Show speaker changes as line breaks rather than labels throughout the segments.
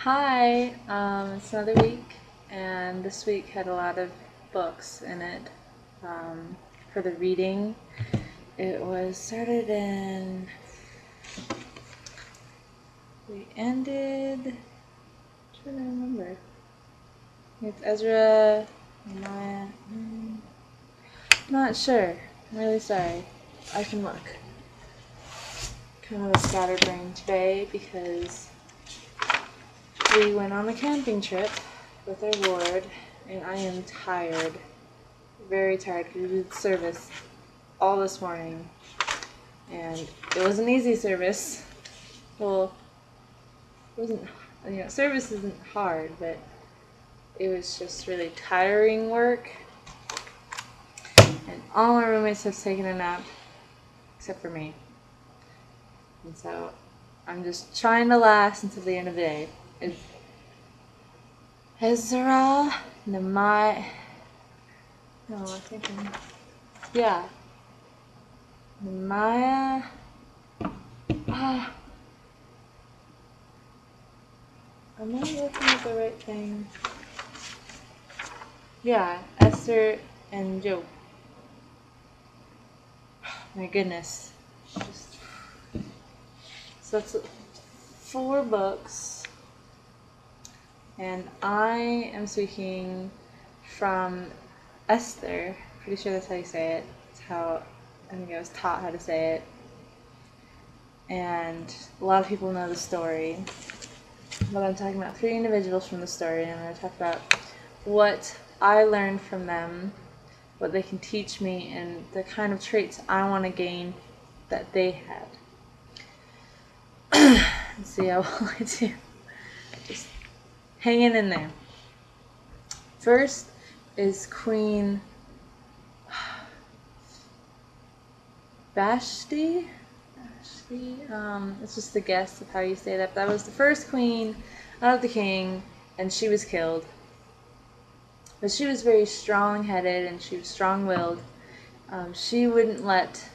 Hi, it's another week, and this week had a lot of books in it. Um, for the reading, it was started in, we ended, trying to remember. It's Ezra, Nehemiah, not sure. I'm really sorry. I can look. Kind of a scatterbrain today because we went on a camping trip with our ward, and I am tired. Very tired because we did service all this morning, and it was an easy service. Well, it wasn't, service isn't hard, but it was just really tiring work, and all my roommates have taken a nap except for me, and so I'm just trying to last until the end of the day. It's Ezra, Nehemiah, no, I'm thinking, yeah, Nehemiah, am I looking at the right thing? Yeah, Esther and Job. My goodness. Just, so that's 4 books. And I am speaking from Esther. Pretty sure that's how you say it. It's how I think I was taught how to say it. And a lot of people know the story. But I'm talking about 3 individuals from the story, and I'm going to talk about what I learned from them, what they can teach me, and the kind of traits I want to gain that they had. Let's see how well I do. Just hanging in there. First is Queen Vashti. It's just a guess of how you say that. That was the first queen of the king, and she was killed. But she was very strong-headed and she was strong-willed. She wouldn't let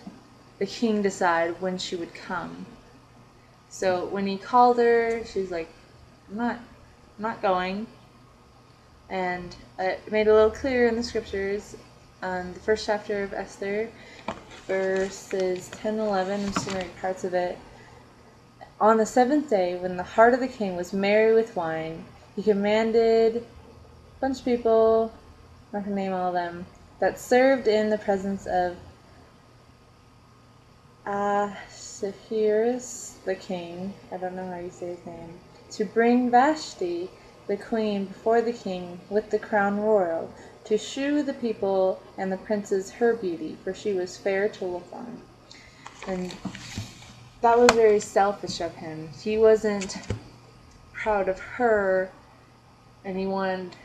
the king decide when she would come. So when he called her, she was like, I'm not going. And it made it a little clearer in the scriptures. The first chapter of Esther, verses 10 and 11, I'm just going to read parts of it. On the 7th day, when the heart of the king was merry with wine, he commanded a bunch of people, I'm not going to name all of them, that served in the presence of Ahasuerus, the king, I don't know how you say his name, to bring Vashti, the queen, before the king with the crown royal, to shew the people and the princes her beauty, for she was fair to look on. And that was very selfish of him. He wasn't proud of her and he wanted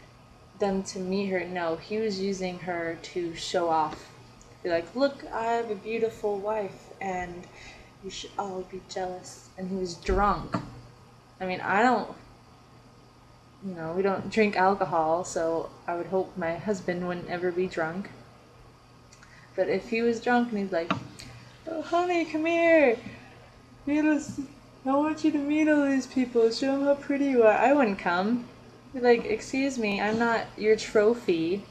them to meet her. No, he was using her to show off. Be like, look, I have a beautiful wife and you should all be jealous. And he was drunk. I mean, we don't drink alcohol, so I would hope my husband wouldn't ever be drunk. But if he was drunk and he's like, oh, honey, come here. I want you to meet all these people. Show them how pretty you are. I wouldn't come. Be like, excuse me, I'm not your trophy.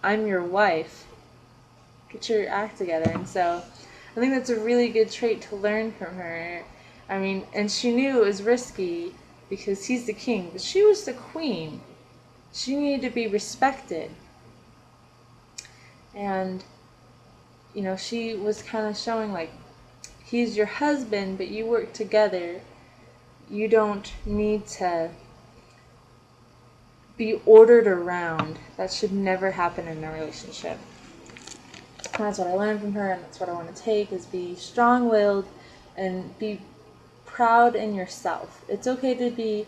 I'm your wife. Get your act together. And so I think that's a really good trait to learn from her. I mean, and she knew it was risky because he's the king, but she was the queen. She needed to be respected. And, she was kind of showing like, he's your husband, but you work together. You don't need to be ordered around. That should never happen in a relationship. And that's what I learned from her, and that's what I want to take, is be strong-willed and be proud in yourself. It's okay to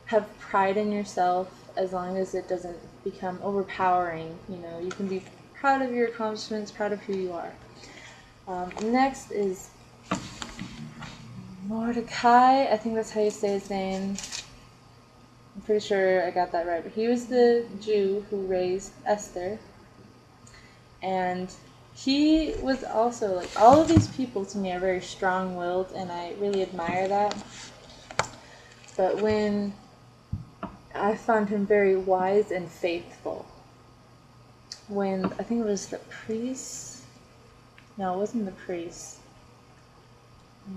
have pride in yourself as long as it doesn't become overpowering. You can be proud of your accomplishments, proud of who you are. Next is Mordecai, I think that's how you say his name. I'm pretty sure I got that right. But he was the Jew who raised Esther. And he was also, like, all of these people to me are very strong-willed, and I really admire that. But when I found him very wise and faithful. When, I think it was the priest. No, it wasn't the priest. I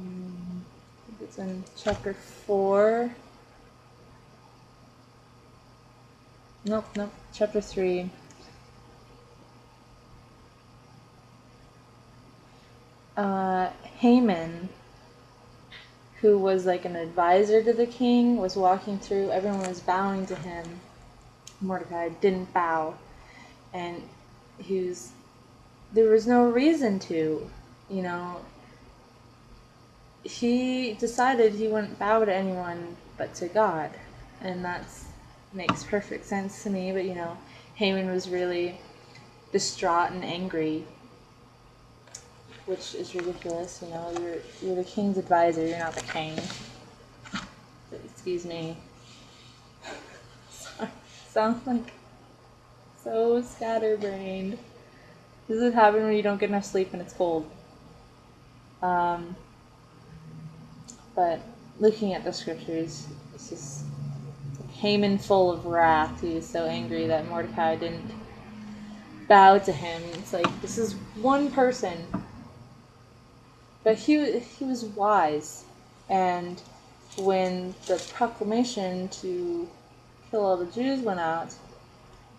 think it's in chapter 4. Nope, chapter 3. Haman, who was like an advisor to the king, was walking through. Everyone was bowing to him. Mordecai didn't bow, and there was no reason to, you know. He decided he wouldn't bow to anyone but to God, and that makes perfect sense to me. But Haman was really distraught and angry, which is ridiculous. You're the king's advisor. You're not the king. Excuse me. Sorry. Sound like so scatterbrained. This would happen when you don't get enough sleep and it's cold. But looking at the scriptures, it's just Haman full of wrath. He was so angry that Mordecai didn't bow to him. It's like, this is one person. But he was wise. And when the proclamation to kill all the Jews went out,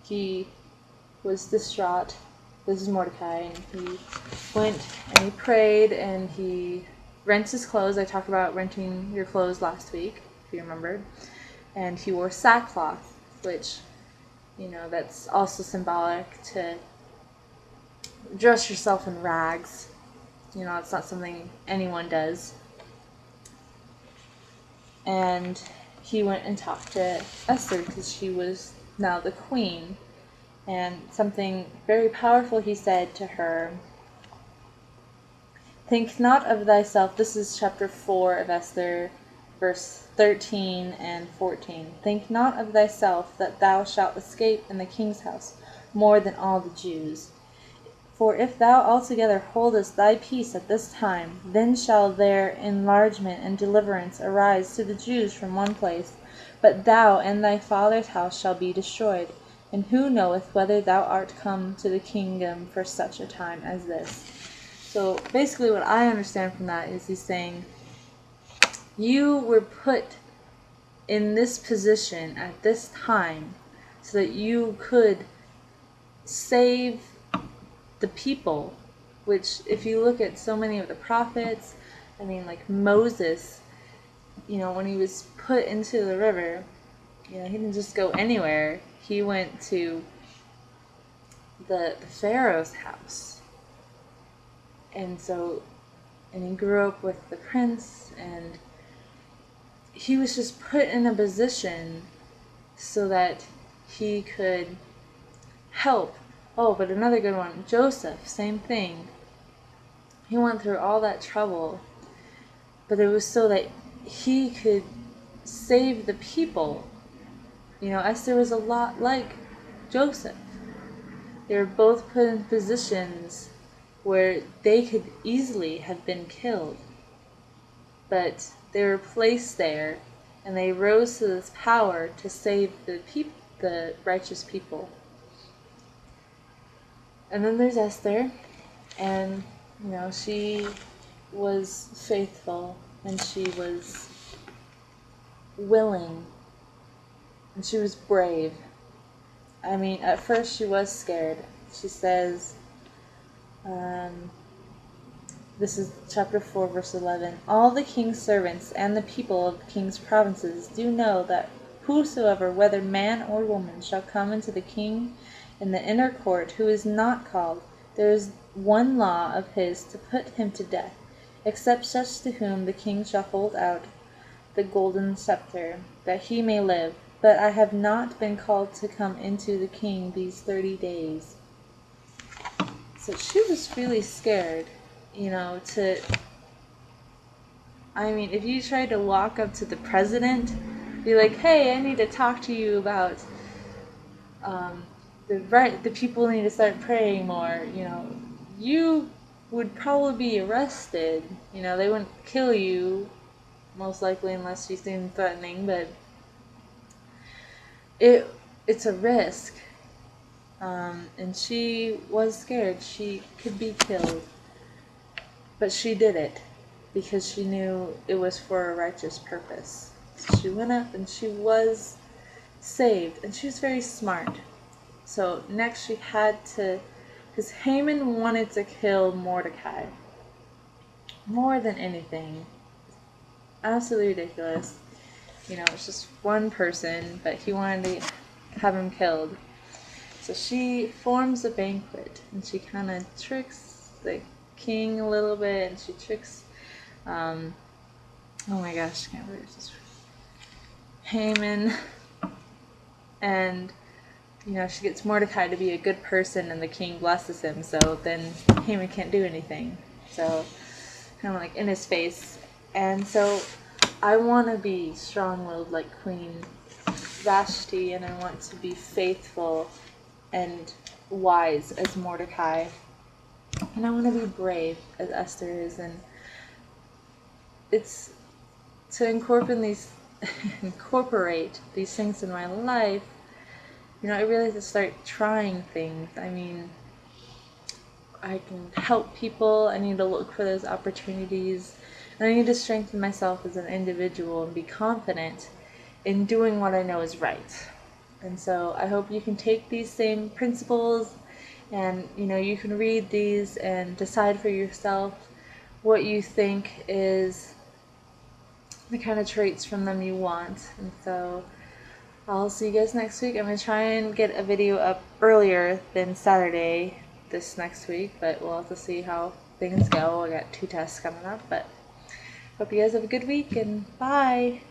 he was distraught. This is Mordecai, and he went and he prayed and he rents his clothes. I talked about renting your clothes last week, if you remembered. And he wore sackcloth, which, that's also symbolic to dress yourself in rags. It's not something anyone does. And he went and talked to Esther because she was now the queen. And something very powerful he said to her. Think not of thyself. This is chapter 4 of Esther, verse 13 and 14. Think not of thyself that thou shalt escape in the king's house more than all the Jews. For if thou altogether holdest thy peace at this time, then shall there enlargement and deliverance arise to the Jews from one place. But thou and thy father's house shall be destroyed. And who knoweth whether thou art come to the kingdom for such a time as this? So basically what I understand from that is he's saying, you were put in this position at this time so that you could save the people, which if you look at so many of the prophets, like Moses, when he was put into the river, he didn't just go anywhere. He went to the Pharaoh's house. And he grew up with the prince, and he was just put in a position so that he could help. Oh, but another good one, Joseph, same thing. He went through all that trouble, but it was so that he could save the people. Esther was a lot like Joseph. They were both put in positions where they could easily have been killed. But they were placed there, and they rose to this power to save the righteous people. And then there's Esther, and she was faithful, and she was willing, and she was brave. At first she was scared. She says, this is chapter 4, verse 11. All the king's servants and the people of the king's provinces do know that whosoever, whether man or woman, shall come into the king in the inner court, who is not called, there is one law of his to put him to death, except such to whom the king shall hold out the golden scepter, that he may live. But I have not been called to come into the king these 30 days. So she was really scared, if you tried to walk up to the president, be like, hey, I need to talk to you about the people need to start praying more, you would probably be arrested. They wouldn't kill you, most likely, unless you seem threatening, but it's a risk. And she was scared. She could be killed. But she did it because she knew it was for a righteous purpose. So she went up and she was saved. And she was very smart. So next she had to, because Haman wanted to kill Mordecai more than anything. Absolutely ridiculous. It's just one person, but he wanted to have him killed. So she forms a banquet, and she kind of tricks the king a little bit, and she tricks, oh my gosh, I can't believe this. Haman, and she gets Mordecai to be a good person, and the king blesses him, so then Haman can't do anything. So, kind of like in his face. And so, I want to be strong-willed like Queen Vashti, and I want to be faithful and wise as Mordecai. And I want to be brave as Esther is. And it's to incorporate these things in my life. I really have to start trying things. I mean, I can help people. I need to look for those opportunities. And I need to strengthen myself as an individual and be confident in doing what I know is right. And so I hope you can take these same principles and, you can read these and decide for yourself what you think is the kind of traits from them you want. And so I'll see you guys next week. I'm going to try and get a video up earlier than Saturday this next week, but we'll have to see how things go. I got 2 tests coming up, but hope you guys have a good week, and bye!